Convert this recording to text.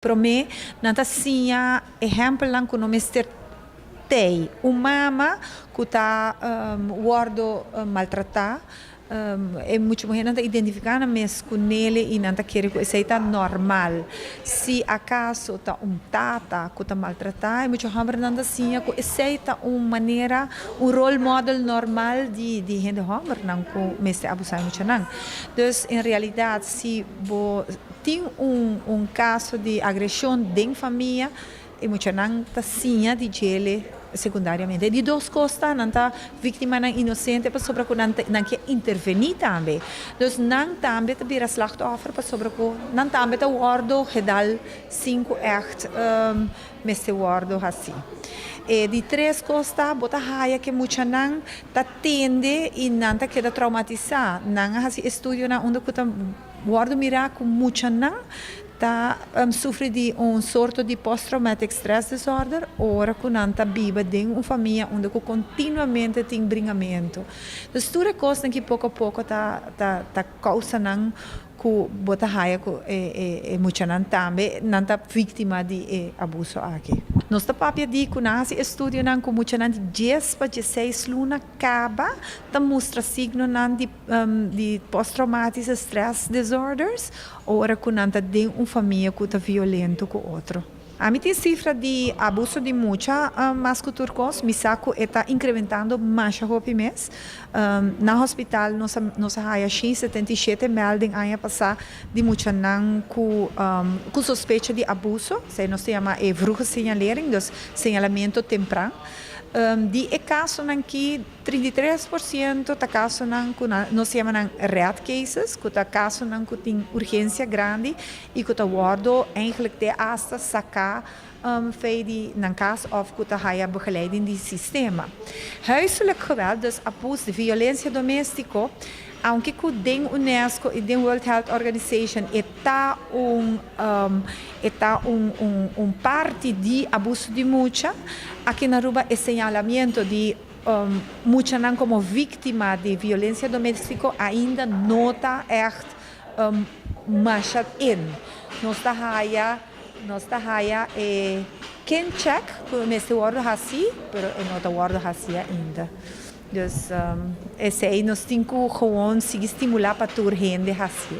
Para mim, não assim, exemplo lá que não Mr. Tei, uma mama que está guardo maltratar, é muito bom não identificar mesmo com ele e não querer que isso está normal. Se acaso está tata que está maltratar, é muito bom não assim que isso está uma maneira, role model normal de gente homem não que mesmo abusar muito não. Então, em realidade, se tem caso de agressão dentro da família, é muito não está assim de gele secundariamente. De duas coisas, não está vítima não inocente, para sobre que não quer intervenir também. Então, não também está vira slachtoffer, para sobre que não também está guardo gedal 5 echt mestre guardo assim. E de três coisas, bota raia que muito não está tende e não está queda traumatizar. Não assim estudo na onde que está guardo mirar com muito não sofre de sorto de post-traumatic stress disorder, ora que não está viva dentro uma família onde continuamente tem bringamento. Então, tudo coisa que pouco a pouco está causando que bota raia que muito não também não está vítima de abuso aqui. Nossa papia diz que nós estudo não que muito não de 10 para 16 luna acaba tá mostra signo não de post-traumatic stress disorders, ora que não está dentro uma família que está violento com outro. A mim tem cifra de abuso de muita, mas que turcos, me saco está incrementando mais a mês. Na hospital, nossa raia 77 melding ano passado de muita não com suspeita de abuso, se nós chama vroege signalering, dus signalamento temprano. De caso que 33% tá caso que nós chamamos red cases, que tá caso que tem urgência grande e que tá guardo eigenlijk de hasta sacar feidi na caso of que tá haja begeleiding de sistema. Huiselijk geweld, dus abuso de violência doméstica, aunque que den UNESCO e den World Health Organization está parte de abuso de mucha, aqui na Aruba é señalamento de mucha não como vítima de violência doméstica ainda não está echt machado in. Nós está haia quem check que nesse word assim, pero não está word assim ainda. Dus esse aí nós temos que gewoon estimular para toda gente assim.